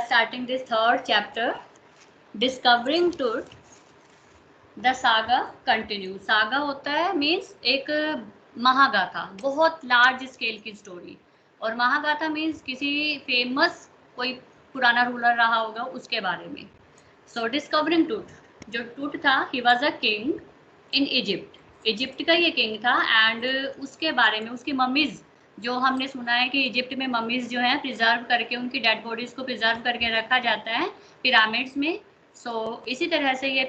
starting this third chapter, Discovering Tut. The saga continue. Saga होता है means एक महागाथा, बहुत लार्ज स्केल की स्टोरी. और महागाथा मीन्स किसी फेमस कोई पुराना रूलर रहा होगा उसके बारे में. सो डिस्कवरिंग टूट, जो टूट था he was a king in Egypt. Egypt का ये किंग था एंड उसके बारे में उसकी मम्मीज, जो हमने सुना है कि इजिप्ट में मम्मीज जो है प्रिजर्व करके उनकी डेड बॉडीज को प्रिजर्व करके रखा जाता है पिरामिड्स में. सो इसी तरह से ये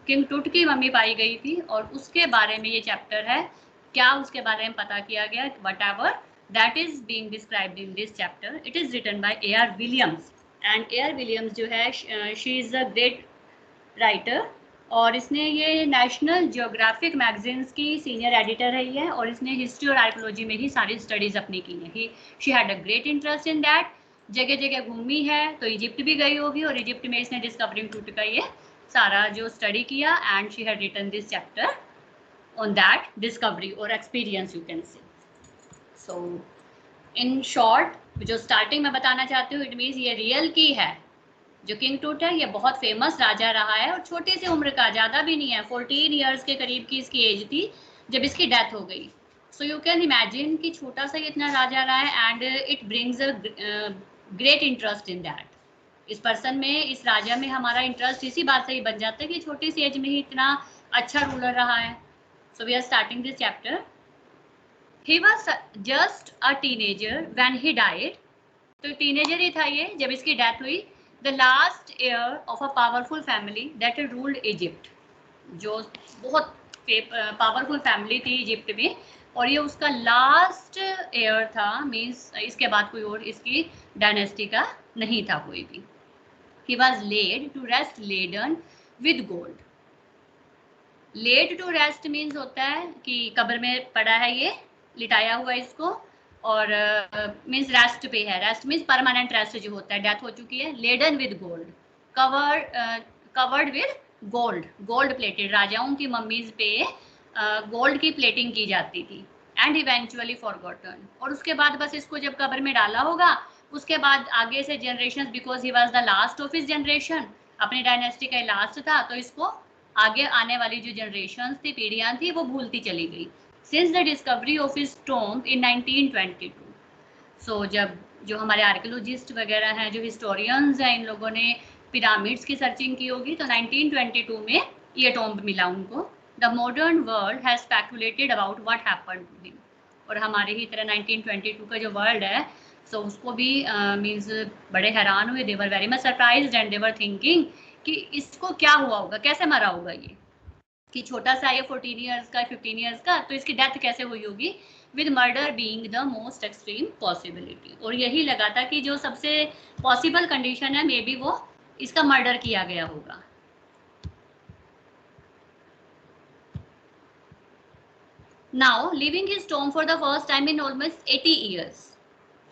किंग टूट की मम्मी पाई गई थी और उसके बारे में ये चैप्टर है. क्या उसके बारे में पता किया गया, whatever that is being described in this chapter. It is written by A.R. Williams. And A.R. Williams जो है she is a great writer और इसने ये नेशनल जियोग्राफिक मैगजीन्स की सीनियर एडिटर रही है और इसने हिस्ट्री और आर्कोलॉजी में ही सारी स्टडीज़ अपनी की हैं. She had a great interest in that. जगह जगह घूमी है, तो इजिप्ट भी गई होगी और इजिप्ट में इसने डिस्कवरिंग टूट का ये सारा जो स्टडी किया and she had written this chapter on that discovery और experience you can say. So in short जो स्टार्टिंग में बताना चाहती हूँ, इट मीन्स ये रियल की है. जो किंग टूट है ये बहुत फेमस राजा रहा है और छोटी सी उम्र का, ज़्यादा भी नहीं है, 14 ईयर्स के करीब की इसकी एज थी जब इसकी डेथ हो गई. सो यू कैन इमेजिन कि छोटा सा इतना राजा रहा है and it brings a great interest in that. इस पर्सन में, इस राजा में हमारा इंटरेस्ट इसी बात से ही बन जाता है कि छोटी सी एज में ही इतना अच्छा रूलर रहा है. So we are starting this chapter. He was just a teenager when he died. तो टीनेजर ही था ये जब इसकी डेथ हुई. The last heir of a powerful family that ruled Egypt. जो बहुत पावरफुल फैमिली थी इजिप्ट में और ये उसका लास्ट एयर था. मीन्स इसके बाद कोई और इसकी डायनेस्टी का नहीं था कोई भी. He was laid to rest laden with gold. Laid to rest means होता है कि कब्र में पड़ा है ये, लिटाया हुआ इसको, और मीन्स रेस्ट पे है. रेस्ट मीन्स परमानेंट रेस्ट जो होता है, डेथ हो चुकी है. Laden with gold, covered with gold, gold plated. राजाओं की मम्मीज पे गोल्ड की प्लेटिंग की जाती थी. एंड इवेंचुअली फॉरगॉटन, और उसके बाद बस इसको जब कब्र में डाला होगा उसके बाद आगे से generation, because he was the last of his generation, अपनी डायनेस्टी का लास्ट था, तो इसको आगे आने वाली जो जनरेशन थी, पीढ़ियां थी, वो भूलती चली गई. Since the discovery of his tomb in 1922. So जब जो हमारे आर्कियोलॉजिस्ट वगैरह हैं, जो हिस्टोरियंस हैं, इन लोगों ने पिरामिड्स की सर्चिंग की होगी तो 1922 में ये टॉम्ब मिला उनको. The modern world has speculated about what happened to him. और हमारे ही तरह 1922 का जो वर्ल्ड है, सो उसको भी मीन्स बड़े हैरान हुए. They were very much surprised and they were thinking कि इसको क्या हुआ होगा, कैसे मरा होगा ये, कि छोटा सा ये 14 ईयर्स का, 15 ईयर्स का, तो इसकी डेथ कैसे हुई होगी. With murder being the most extreme possibility. और यही लगा था कि जो सबसे पॉसिबल कंडीशन है, मे बी वो इसका मर्डर किया गया होगा. Now living his Tom for the first time in almost 80 years.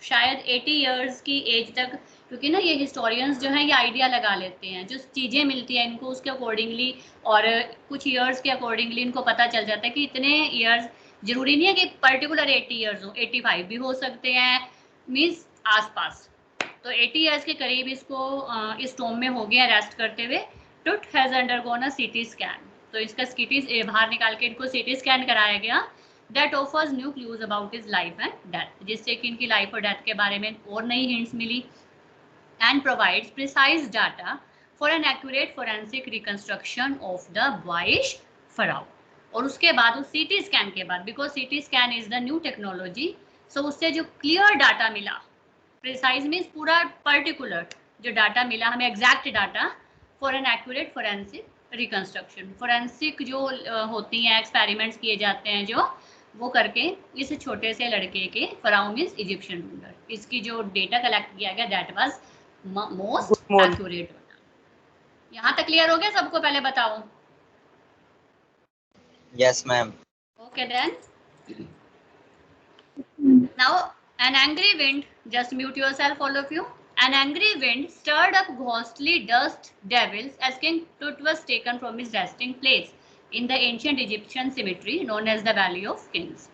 शायद 80 ईयर्स की एज तक, क्योंकि ना ये हिस्टोरियंस जो हैं ये आइडिया लगा लेते हैं, जो चीज़ें मिलती हैं इनको उसके अकॉर्डिंगली और कुछ ईयर्स के अकॉर्डिंगली इनको पता चल जाता है कि इतने ईयर्स, जरूरी नहीं है कि पर्टिकुलर 80 ईयर्स हो, 85 भी हो सकते हैं, मीन्स आसपास. तो 80 ईयर्स के करीब इसको इस टॉम में हो गया रेस्ट करते हुए. टुट has undergone a CT scan. तो इसका सीटी बाहर निकाल के इनको सीटी स्कैन कराया गया. That offers new clues about his life and death, जिससे कि इनकी लाइफ और डेथ के बारे में और नई हिंट्स मिली. And provides precise data for an accurate forensic reconstruction of the boyish pharaoh. और उसके बाद उस सीटी स्कैन के बाद, because CT scan is the new technology, so उससे जो क्लियर डाटा मिला, प्रिसाइज मीन्स पूरा पर्टिकुलर जो डाटा मिला हमें, exact data, for an accurate forensic reconstruction. Forensic जो होती हैं, एक्सपेरिमेंट्स किए जाते हैं जो, वो करके इस छोटे से लड़के के, फराउ मीन्स इजिप्शियन रूलर, इसकी जो डेटा कलेक्ट किया गया दैट वाज मोस्ट एक्यूरेट. यहाँ तक क्लियर हो गया सबको? पहले बताओ. Yes ma'am. Okay then. Now an angry wind, just mute yourself all of you. An angry wind stirred up ghostly dust devils as King Tut was taken from his resting place in the ancient Egyptian cemetery known as the Valley of Kings.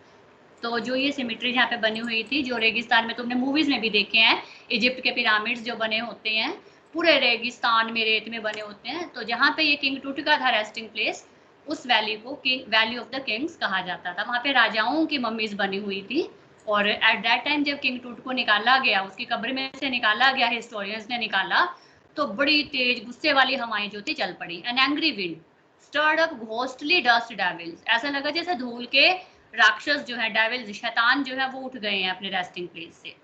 तो जो ये symmetry यहाँ पे बनी हुई थी, जो रेगिस्तान में तुमने मूवीज में भी देखे हैं, इजिप्ट के पिरामिड्स जो बने होते हैं पूरे रेगिस्तान में, रेत में बने होते हैं, तो जहाँ पे ये किंग टूट का था रेस्टिंग प्लेस, उस वैली को वैली ऑफ द किंग्स कहा जाता था। वहाँ पे राजाओं की मम्मीज बनी हुई थी। और एट दैट टाइम जब किंग टूट को निकाला गया, उसकी कब्र में से निकाला गया, हिस्टोरियंस ने निकाला, तो बड़ी तेज गुस्से वाली हवाएं जो थी चल पड़ी। An angry wind stirred up ghostly dust devils, ऐसा लगा जैसे धूल के राक्षस जो है, डेविल्स शैतान जो है वो उठ गए हैं अपने रेस्टिंग प्लेस से।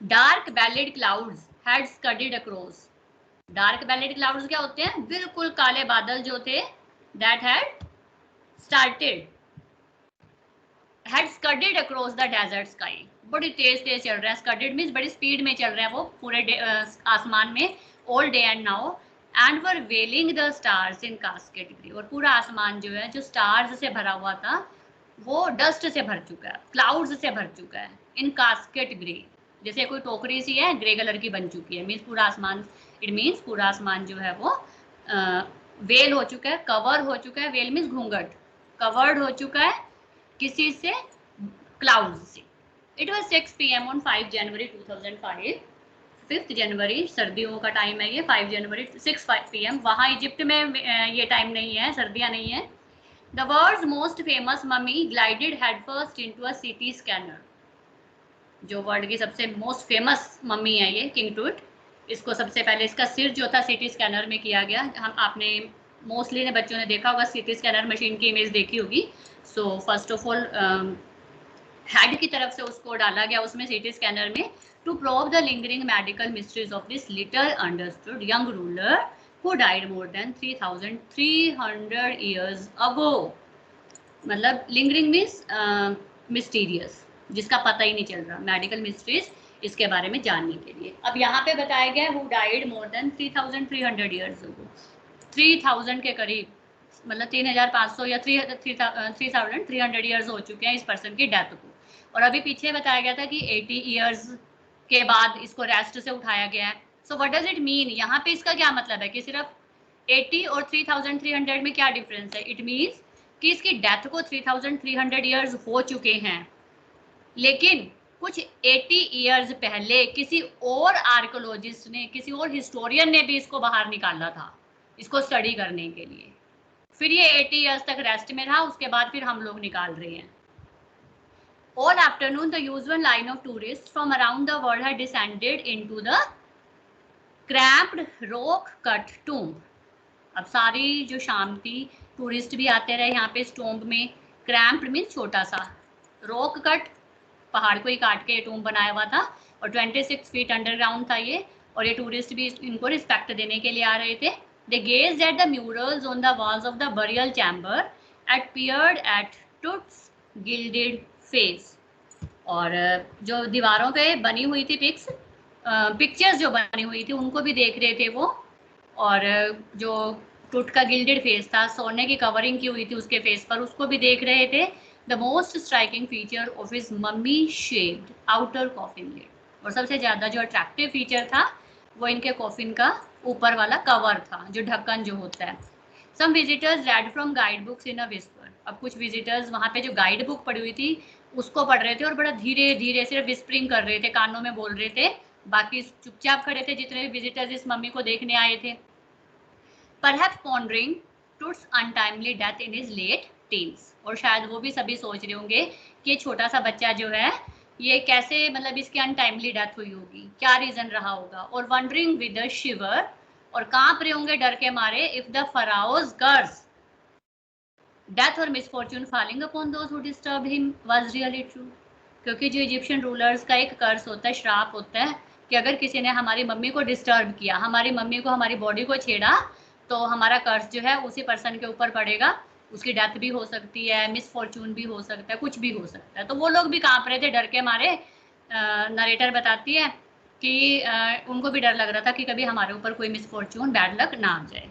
Dark bellied clouds had scudded across, dark bellied clouds क्या होते हैं, बिल्कुल काले बादल जो थे, that had scudded across the desert sky, बड़ी तेज तेज चल रहा है, स्कडेड मींस बड़ी स्पीड में चल रहा है वो पूरे आसमान में, all day and now, and were veiling the stars in cascade grey, और पूरा आसमान जो है, जो स्टार्स से भरा हुआ था, वो डस्ट से भर चुका है, क्लाउड्स से भर चुका है, इन कास्केट ग्रे, जैसे कोई टोकरी सी है ग्रे कलर की बन चुकी है, मीन्स पूरा आसमान, इट मीन्स पूरा आसमान जो है वो वेल हो चुका है, कवर हो चुका है, वेल मीन्स घूंघट, कवर्ड हो चुका है किसी से, क्लाउड से। इट वॉज 6 PM ऑन 5 जनवरी 2005, 5 जनवरी सर्दियों का टाइम है ये, 5 जनवरी 6 PM, वहाँ इजिप्ट में ये टाइम नहीं है, सर्दियाँ नहीं है। The world's most famous mummy glided headfirst into a CT scanner, जो वर्ल्ड की सबसे मोस्ट फेमस मम्मी है ये किंग टूट, इसको सबसे पहले इसका सिर जो था सीटी स्कैनर में किया गया। हम आपने मोस्टली ने बच्चों ने देखा होगा, सीटी स्कैनर मशीन की इमेज देखी होगी। So first of all head की तरफ से उसको डाला गया उसमें सीटी स्कैनर में, to prove the lingering medical mysteries of this little understood young ruler who died more than 3300 years ago. मतलब लिंगरिंग मीन्स मिस्टीरियस, जिसका पता ही नहीं चल रहा, मेडिकल मिस्ट्रीज इसके बारे में जानने के लिए। अब यहाँ पे बताया गया who died more than 3300 years अगो, 3000 के करीब, मतलब 3500 या 3300 ईयर्स हो चुके हैं इस पर्सन की डेथ को। और अभी पीछे बताया गया था कि 80 ईयर्स के बाद इसको रेस्ट से उठाया गया है। So what does it mean, यहाँ पे इसका क्या मतलब है कि सिर्फ 80 और 3300 में क्या डिफरेंस है? इट मीन्स कि इसकी डेथ को 3300 ईयर्स हो चुके हैं, लेकिन कुछ 80 ईयर्स पहले किसी और आर्कोलॉजिस्ट ने, किसी और हिस्टोरियन ने भी इसको बाहर निकाला था इसको स्टडी करने के लिए, फिर ये 80 ईयर्स तक रेस्ट में रहा, उसके बाद फिर हम लोग निकाल रहे हैं। All afternoon, the usual line of tourists from around the world had descended into the cramped rock-cut tomb. अब सारी जो शाम थी टूरिस्ट भी आते रहे यहाँ पे इस टोम्ब में। क्रैम्प्ड मीन्स छोटा सा, रॉक कट पहाड़ को ही काट के टूम्ब बनाया हुआ था, और 26 फीट अंडरग्राउंड था ये, और ये टूरिस्ट भी इनको रिस्पेक्ट देने के लिए आ रहे थे। They gazed at the murals on the walls of the burial chamber and peered at Tut's gilded face. और जो दीवारों पे बनी हुई थी पिक्चर्स जो बनी हुई थी उनको भी देख रहे थे वो, और जो टूट का गिल्डेड फेस था, सोने की कवरिंग की हुई थी उसके फेस पर, उसको भी देख रहे थे। The most striking feature of his mummy shaped outer coffin lid, और सबसे ज़्यादा जो अट्रैक्टिव फीचर था वो इनके कॉफिन का ऊपर वाला कवर था, जो ढक्कन जो होता है। Some visitors read from guide books in a whisper, अब कुछ विजिटर्स वहाँ पे जो गाइड बुक पढ़ी हुई थी उसको पढ़ रहे थे और बड़ा धीरे धीरे सिर्फ विस्परिंग कर रहे थे, कानों में बोल रहे थे, बाकी चुपचाप खड़े थे जितने भी विजिटर्स इस मम्मी को देखने आए थे। Perhaps pondering Tut's untimely death in his late teens, और शायद वो भी सभी सोच रहे होंगे कि ये छोटा सा बच्चा जो है ये कैसे, मतलब इसकी अनटाइमली डेथ हुई होगी, क्या रीजन रहा होगा। और वंडरिंग विद अ शिवर, और कांप रहे होंगे डर के मारे, इफ द फराओज कर्स डेथ और misfortune falling upon those who disturb him was really true, क्योंकि जो इजिप्शियन रूलर्स का एक कर्स होता है, श्राप होता है, कि अगर किसी ने हमारी मम्मी को डिस्टर्ब किया, हमारी मम्मी को, हमारी बॉडी को छेड़ा, तो हमारा कर्स जो है उसी पर्सन के ऊपर पड़ेगा, उसकी डेथ भी हो सकती है, मिसफॉर्च्यून भी हो सकता है, कुछ भी हो सकता है। तो वो लोग भी कांप रहे थे डर के मारे। नरेटर बताती है कि उनको भी डर लग रहा था कि कभी हमारे ऊपर कोई मिसफॉर्च्यून, बैड लक ना आ जाए।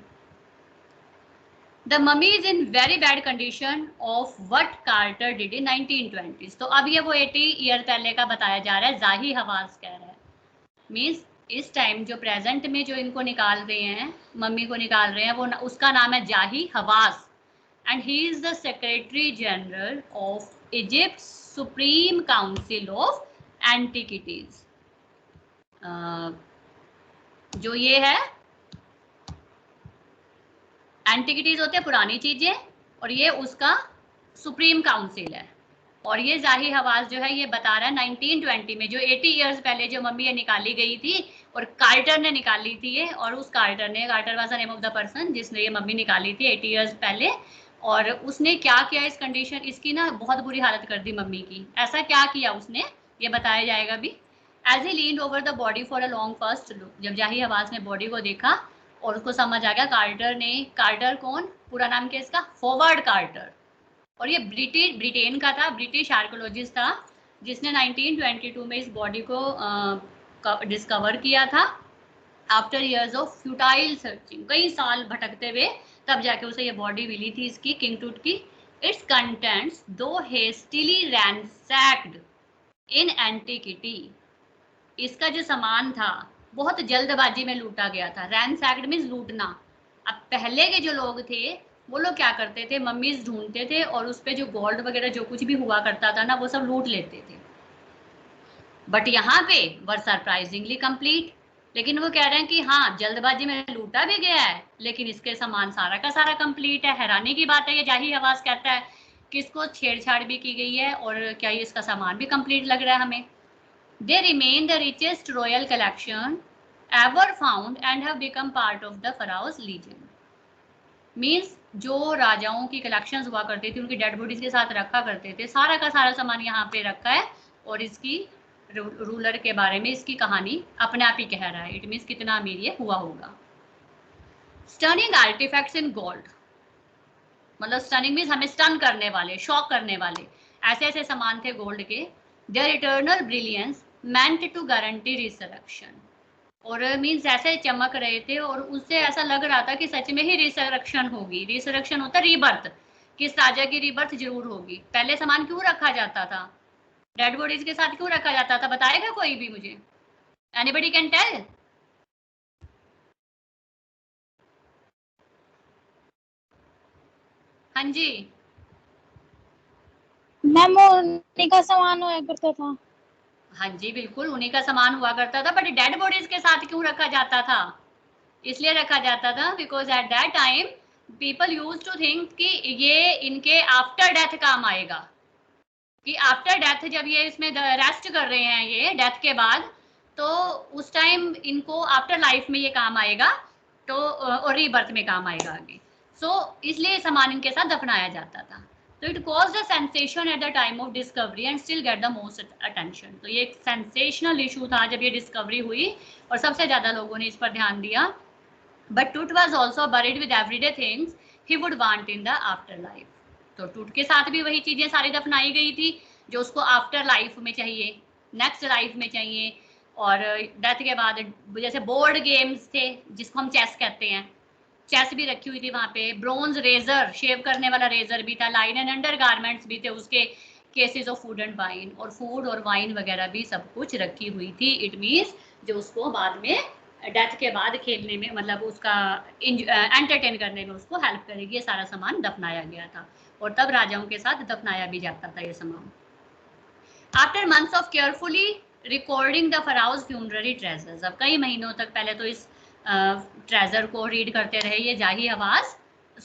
The mummy is in very bad condition of what Carter did in 1920s. तो अब ये वो 80 ईयर पहले का बताया जा रहा है, जाही हवास कह रहा है, मीन्स इस टाइम जो प्रेजेंट में जो इनको निकाल रहे हैं, मम्मी को निकाल रहे हैं, वो उसका नाम है Zahi Hawass, and he is the secretary general of Egypt supreme council of antiquities. जो ये है एंटिक्विटीज होते हैं पुरानी चीजें, और ये उसका सुप्रीम काउंसिल है। और ये जाही हवास जो है ये बता रहा है 1920 में, जो 80 इयर्स पहले जो मम्मी ये निकाली गई थी, और कार्टर ने निकाली थी ये, और उस Carter was the name of the person जिसने ये मम्मी निकाली थी 80 इयर्स पहले। और उसने क्या किया इस कंडीशन, इसकी ना बहुत बुरी हालत कर दी मम्मी की। ऐसा क्या किया उसने ये बताया जाएगा भी। As he leaned over the body for a long first look, जब जाही हवास ने बॉडी को देखा और उसको समझ आ गया कार्टर कौन, पूरा नाम क्या इसका, होवर्ड कार्टर। और ये ब्रिटेन का था, ब्रिटिश आर्कोलॉजिस्ट था, जिसने 1922 में इस बॉडी को डिस्कवर किया था। After years of futile searching, कई साल भटकते हुए तब जाके उसे ये बॉडी मिली थी इसकी, किंग टूट की। इट्स कंटेंट्स दो हेस्टिली रैंसैक्ड इन एंटिक्विटी, इसका जो सामान था बहुत जल्दबाजी में लूटा गया था। रैंसैक्ड मीन्स लूटना। अब पहले के जो लोग थे वो लोग क्या करते थे, मम्मीज ढूंढते थे और उस पे जो गोल्ड वगैरह जो कुछ भी हुआ करता था ना वो सब लूट लेते थे। बट यहाँ पे वर सरप्राइजिंगली कंप्लीट। लेकिन वो कह रहे हैं कि हाँ जल्दबाजी में लूटा भी गया है लेकिन इसके सामान सारा का सारा कंप्लीट है। हैरानी की बात है, ये जाही आवाज कहता है कि इसको छेड़छाड़ भी की गई है और क्या ये इसका सामान भी कंप्लीट लग रहा है हमें। They remain the richest royal collection ever found and have become part of the Pharaoh's legion. Means जो राजाओं की कलेक्शंस हुआ करती थी उनकी डेड बॉडीज के साथ रखा करते थे, सारा का सारा सामान यहाँ पे रखा है और इसकी रूलर के बारे में इसकी कहानी अपने आप ही कह रहा है। इट मीन्स कितना अमीर ये हुआ होगा। स्टनिंग आर्टिफैक्ट्स इन गोल्ड, मतलब स्टनिंग मीन्स हमें स्टन करने वाले, शॉक करने वाले ऐसे ऐसे सामान थे गोल्ड के। Their eternal brilliance meant to guarantee resurrection, और मीन्स ऐसे चमक रहे थे और उससे ऐसा लग रहा था कि सच में ही रिसरेक्शन होगी। रिसरेक्शन होता है रीबर्थ, किस राजा की रीबर्थ जरूर होगी। पहले सामान क्यों रखा जाता था, डेड बॉडीज के साथ क्यों रखा जाता था, बताएगा कोई भी मुझे? Anybody can tell? हाँ जी मैम उन्हीं का सामान हुआ करता था। हाँ जी बिल्कुल उन्हीं का सामान हुआ करता था, बट डेड बॉडीज के साथ क्यों रखा जाता था? इसलिए रखा जाता था because at that time people use to think कि ये इनके आफ्टर डेथ काम आएगा, कि आफ्टर डेथ जब ये इसमें रेस्ट कर रहे हैं ये डेथ के बाद, तो उस टाइम इनको आफ्टर लाइफ में ये काम आएगा, तो और रीबर्थ में काम आएगा आगे। सो इसलिए सामान इनके साथ दफनाया जाता था। तो it caused a sensation at the time of discovery and still get the most attention. तो ये एक सेंसेशनल इशू था जब ये डिस्कवरी हुई और सबसे ज्यादा लोगों ने इस पर ध्यान दिया। बट टूट was also buried with everyday things he would want in the after life. तो टूट के साथ भी वही चीजें सारी दफनाई गई थी जो उसको आफ्टर लाइफ में चाहिए, नेक्स्ट लाइफ में चाहिए। और डेथ के बाद जैसे बोर्ड गेम्स थे जिसको हम चेस कहते हैं, चेस भी रखी हुई थी वहां पे। ब्रोंज रेजर, शेव करने वाला रेजर भी था। लाइन एंड अंडर गारमेंट्स भी थे उसके। Cases of food and wine, और फूड और वाइन वगैरह भी सब कुछ रखी हुई थी। इट मीन्स जो उसको बाद में डेथ के बाद खेलने में, मतलब उसका एंटरटेन करने में उसको हेल्प करेगी, ये सारा सामान दफनाया गया था। और तब राजाओं के साथ दफनाया भी जाता था ये सामान। After months of carefully recording the pharaoh's funerary treasures, अब कई महीनों तक पहले तो इस ट्रेजर को रीड करते रहे ये जाही आवाज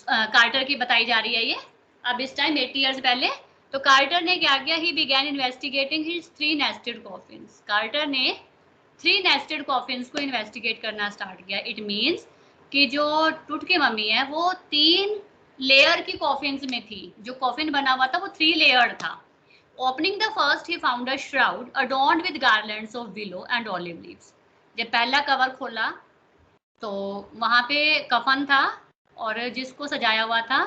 कार्टर की बताई जा रही है ये। अब इस टाइम 80 इयर्स पहले तो कार्टर ने क्या किया, he began investigating his 3 nested coffins. Carter ने 3 नेस्टेड कॉफिन्स को इन्वेस्टिगेट करना स्टार्ट किया। इट मीन्स कि जो टूट की मम्मी है वो 3 लेयर की कॉफिन्स में थी। जो कॉफिन बना हुआ था वो 3 लेयर था। Opening the first, he found a shroud adorned with garlands of willow and olive leaves. जब पहला कवर खोला तो वहां पे कफन था और जिसको सजाया हुआ था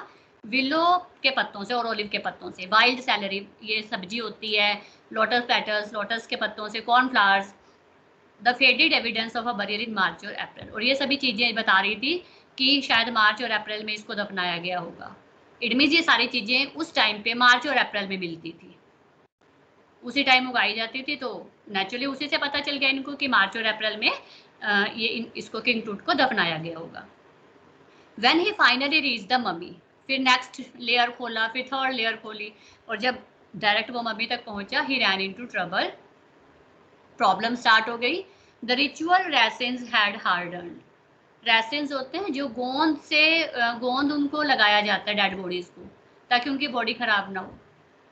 विलो के पत्तों से और ओलिव के पत्तों से। वाइल्ड सैलरी ये सब्जी होती है, लोटस पेटल्स, लोटस के पत्तों से, cornflowers, the faded evidence of a burial in March और अप्रैल। और ये सभी चीजें बता रही थी कि शायद मार्च और अप्रैल में इसको दफनाया गया होगा। इट मीन्स ये सारी चीजें उस टाइम पे मार्च और अप्रैल में मिलती थी, उसी टाइम उगाई जाती थी। तो नेचुरली उसी से पता चल गया इनको कि मार्च और अप्रैल में ये इसको किंग टूट को दफनाया गया होगा। When he finally reach the mummy, फिर नेक्स्ट लेयर खोला, फिर थर्ड लेयर खोली, और जब डायरेक्ट वो मम्मी तक पहुंचा। He ran into trouble, problem start हो गई। The ritual resins had hardened, resins होते हैं जो गोंद से गोंद उनको लगाया जाता है डेड बॉडीज को ताकि उनकी बॉडी खराब ना हो।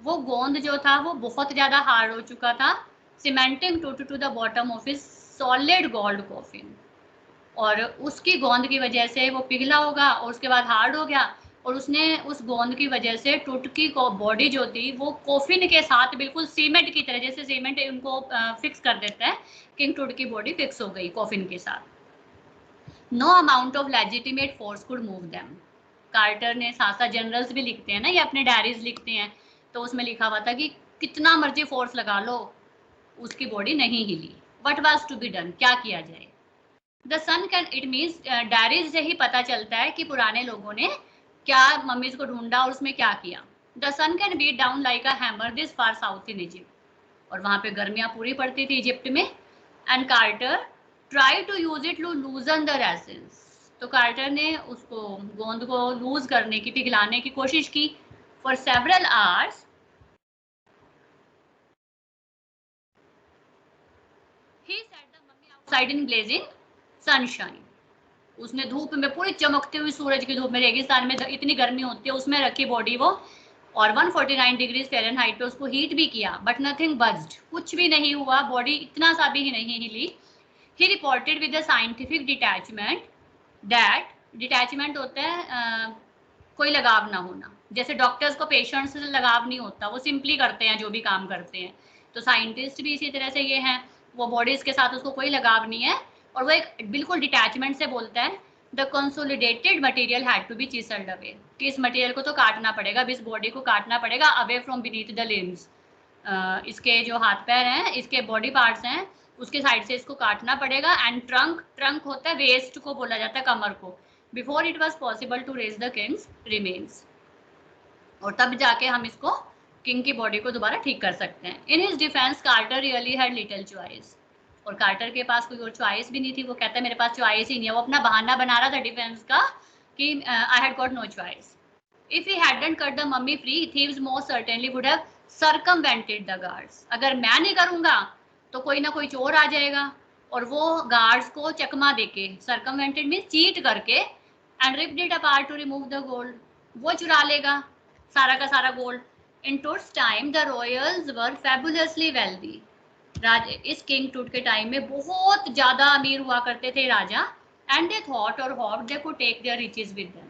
वो गोंद जो था वो बहुत ज़्यादा हार्ड हो चुका था, cementing to the bottom of his solid gold coffin. और उसकी गोंद की वजह से वो पिघला होगा और उसके बाद हार्ड हो गया, और उसने उस गोंद की वजह से टुटकी को बॉडी जो थी वो कॉफिन के साथ बिल्कुल सीमेंट की तरह, जैसे सीमेंट उनको फिक्स कर देता है, किंग टुट की बॉडी फिक्स हो गई कॉफिन के साथ। No amount of legitimate force could move them. Carter ने, साथ साथ जनरल्स भी लिखते हैं ना, ये अपने डायरीज लिखते हैं, तो उसमें लिखा हुआ था कि कितना मर्जी फोर्स लगा लो उसकी बॉडी नहीं हिली। What was to be done, क्या किया जाए। The sun can, it means diaries से ही पता चलता है कि पुराने लोगों ने क्या मम्मीज को ढूंढा और उसमें क्या किया। The sun can beat down like a hammer this far south in Egypt, और वहां पे गर्मियां पूरी पड़ती थी इजिप्ट में। And Carter try to use it to loosen the resins, तो कार्टर ने उसको गोंद को लूज करने की, पिघलाने की कोशिश की। For several hours he set the mummy outside in blazing sunshine, उसने धूप में, पूरी चमकती हुई सूरज की धूप में, रेगिस्तान में इतनी गर्मी होती है उसमें रखी बॉडी वो, और 149 डिग्री फ़ारेनहाइट पे उसको हीट भी किया, बट नथिंग बज्ड, कुछ भी नहीं हुआ, बॉडी इतना सा भी नहीं हिली। He reported with the scientific detachment that, detachment होता है कोई लगाव ना होना, जैसे डॉक्टर्स को पेशेंट्स से लगाव नहीं होता, वो सिंपली करते हैं जो भी काम करते हैं, तो साइंटिस्ट भी इसी तरह से ये हैं, वो बॉडीज के साथ उसको कोई लगाव नहीं है, और वो एक बिल्कुल डिटैचमेंट से बोलता है। The consolidated material had to be chiselled away, कि इस मटेरियल को तो काटना पड़ेगा, इस बॉडी को काटना पड़ेगा, away from beneath the limbs, इसके जो हाथ पैर हैं, इसके बॉडी पार्ट्स हैं, उसके साइड से इसको काटना पड़ेगा। एंड ट्रंक, ट्रंक होता है वेस्ट को बोला जाता है, कमर को, before it was possible to raise the king's remains, और तब जाके हम इसको, किंग की बॉडी को दोबारा ठीक कर सकते हैं। In his defence Carter really had little choice, और कार्टर के पास कोई और चॉइस भी नहीं थी, वो कहता है मेरे पास चॉइस ही नहीं है, वो अपना बहाना बना रहा था डिफेंस का कि I had got no choice. If he hadn't cut the mummy free, thieves most certainly would have circumvented the guards, अगर मैं नहीं करूंगा तो कोई ना कोई चोर आ जाएगा और वो गार्ड्स को चकमा देके, सर्कमवेंटेड मीन चीट करके, and ripped it apart to remove the gold, वो चुरा लेगा सारा का सारा गोल्ड। In Tut's time the royals were fabulously wealthy, इस किंग टूट के टाइम में बहुत ज्यादा अमीर हुआ करते थे राजा। एंड दे थॉट और hoped they could take their riches with them,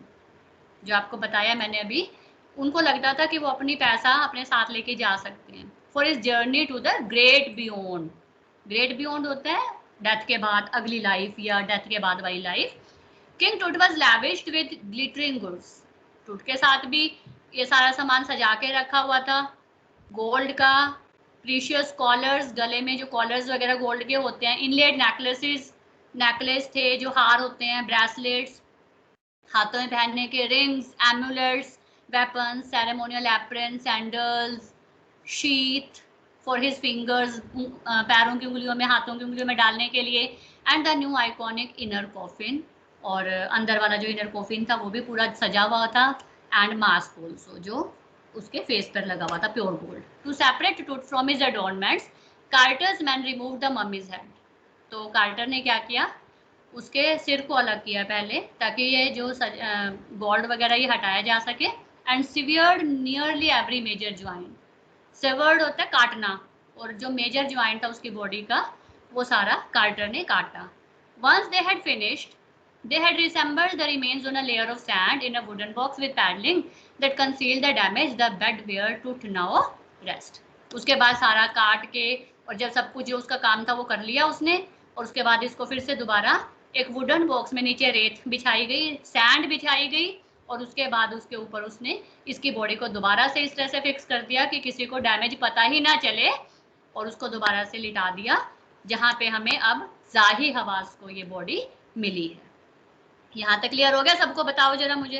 जो आपको बताया मैंने अभी, उनको लगता था कि वो अपनी पैसा अपने साथ लेके जा सकते हैं। For his journey to the great beyond, great beyond होता है डेथ के बाद अगली लाइफ या डेथ के बाद वाली लाइफ। किंग टूट वॉज लैविश्ड विद ग्लिटरिंग गुड्स, टूट के साथ भी ये सारा सामान सजा के रखा हुआ था, गोल्ड का, प्रीशियस कॉलर्स, गले में जो कॉलर्स वगैरह गोल्ड के होते हैं, इनलेड नेकलेसेस, नेकलेस थे जो हार होते हैं, ब्रेसलेट्स, हाथों में पहनने के rings, amulets, weapons, ceremonial apron, sandals, sheath for his fingers, पैरों की उंगलियों में, हाथों की उंगलियों में डालने के लिए, and the new iconic inner coffin, और अंदर वाला जो इनर कॉफिन था वो भी पूरा सजा हुआ था, एंड मास्क ऑल्सो जो उसके फेस पर लगा हुआ था, pure gold. To separate Tut from his adornments, Carter's men remove the mummy's head, तो कार्टर ने क्या किया, उसके सिर को अलग किया पहले ताकि ये जो गोल्ड वगैरह ये हटाया जा सके। And severed nearly every major joint, severed होता है काटना, और जो मेजर ज्वाइंट था उसकी बॉडी का वो सारा कार्टर ने काटा। Once they had finished, they had reassembled the remains on a layer of sand in a wooden box with paddling that concealed the damage the bed where to now rest, उसके बाद सारा काट के, और जब सब कुछ जो उसका काम था वो कर लिया उसने, और उसके बाद इसको फिर से दोबारा एक वुडन बॉक्स में नीचे रेत बिछाई गई, सैंड बिछाई गई, और उसके बाद उसके ऊपर उसने इसकी बॉडी को दोबारा से इस तरह से फिक्स कर दिया कि किसी को डैमेज पता ही ना चले, और उसको दोबारा से लिटा दिया, जहाँ पे हमें अब जाही हवास को ये बॉडी मिली है। यहाँ तक क्लियर हो गया सबको? बताओ जरा मुझे।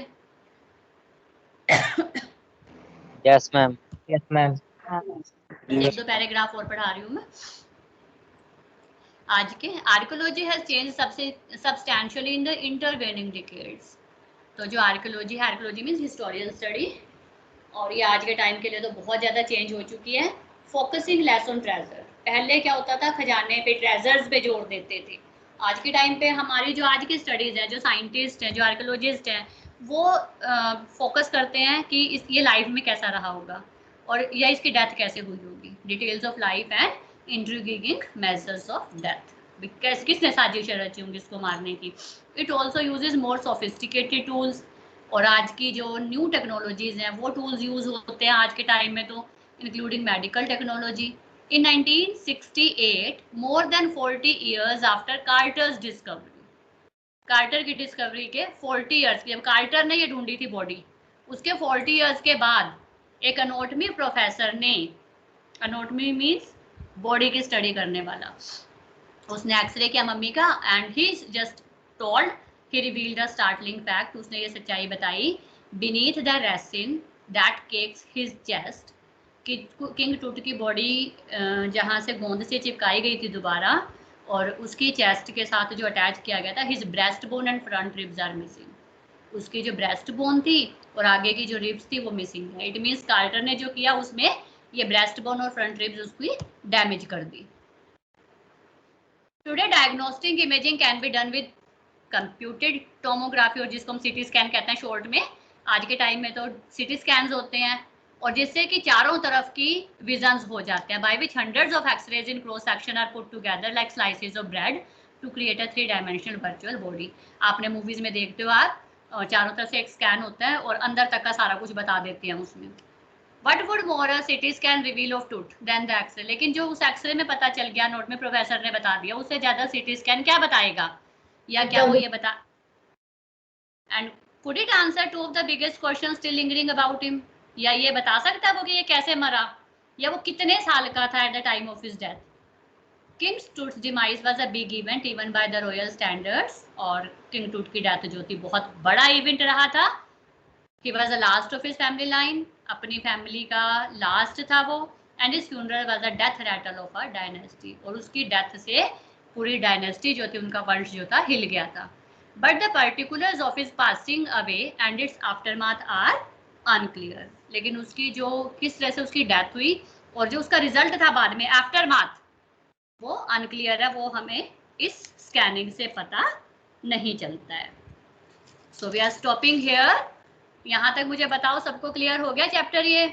Yes ma'am. Yes ma'am. एक दो पैराग्राफ और पढ़ा रही हूँ मैं आज के। Archaeology has change substantially in the intervening decades, तो जो आर्कियोलॉजी है, आर्कियोलॉजी मीन्स हिस्टोरियन स्टडी, और ये आज के टाइम के लिए तो बहुत ज़्यादा चेंज हो चुकी है। फोकसिंग लेस ऑन ट्रेजर, पहले क्या होता था खजाने पे, ट्रेजर्स पे जोर देते थे। आज के टाइम पे हमारी जो आज की स्टडीज़ है, जो साइंटिस्ट हैं, जो आर्कियोलॉजिस्ट हैं, वो फोकस करते हैं कि ये लाइफ में कैसा रहा होगा और या इसकी डेथ कैसे हुई होगी। Details of life and intriguing measures of death, किसने साजिश रची होंगी इसको मारने की। It also uses more sophisticated tools, और आज की जो न्यू टेक्नोलॉजीज हैं वो टूल्स यूज होते हैं आज के टाइम में, तो इंक्लूडिंग मेडिकल टेक्नोलॉजी। इन 1968, more than 40 years after कार्टर्स discovery, quarter की डिस्कवरी के 40 इयर्स की, जब कार्टर ने ये ढूंढी थी बॉडी, उसके 40 इयर्स के बाद एक एनाटॉमी प्रोफेसर ने, एनाटॉमी मीन्स बॉडी की स्टडी करने वाला, उसने एक्सरे किया मम्मी का and he just told, he revealed a startling fact, उसने ये सच्चाई बताई, beneath the resin that cakes his chest, कि किंग टूट की बॉडी जहाँ से गोंद से चिपकाई गई थी दोबारा, और उसकी चेस्ट के साथ जो अटैच किया गया था, his breast bone and front ribs are missing, उसकी जो ब्रेस्ट बोन थी और आगे की जो रिब्स थी वो मिसिंग है। इट मीन्स कार्टर ने जो किया उसमें ये ब्रेस्ट बोन और फ्रंट रिब्स उसकी डैमेज कर दी। Today diagnostic imaging can be done with computed tomography, और जिसको हम सिटी स्कैन कहते हैं शॉर्ट में। आज के टाइम में तो सिटी स्कैन्स होते हैं, और जिससे कि चारों तरफ की विजन्स हो जाते हैं, by which hundreds of x rays in cross section are put together like slices of bread to create a 3-dimensional virtual body. आपने मूवीज में देखते हो आप, चारों तरफ से एक स्कैन होता है और अंदर तक का सारा कुछ बता देते हैं उसमें। What would more a CT scan reveal of tooth than the X-ray? लेकिन जो उस एक्सरे में पता चल गया, नोट में प्रोफेसर ने बता दिया, उससे ज्यादा CT स्कैन क्या बताएगा, या क्या वो ये बता। And could it answer two of the biggest questions still lingering about him? या ये बता सकता वो कि ये कैसे मरा, या वो कितने साल का था at the time of his death? King Tut's demise was a big event even by the royal standards, और King Tut की डेथ जो थी बहुत बड़ा इवेंट रहा था। He was the last of his family line, अपनी फैमिली का लास्ट था वो, and his funeral was a death rattle of a dynasty, और उसकी डेथ से पूरी डायनेस्टी जो थी, उनका वंश जो था, हिल गया था। But the particulars of his passing away and its aftermath are unclear, लेकिन उसकी जो किस तरह से उसकी डेथ हुई और जो उसका रिजल्ट था बाद में आफ्टरमाथ, वो अनक्लियर है, वो हमें इस स्कैनिंग से पता नहीं चलता है। So we are stopping here. यहाँ तक मुझे बताओ सबको क्लियर हो गया चैप्टर ये?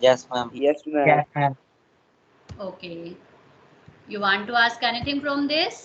Yes, ma'am. Yes, ma'am. Okay, you want to ask anything from this?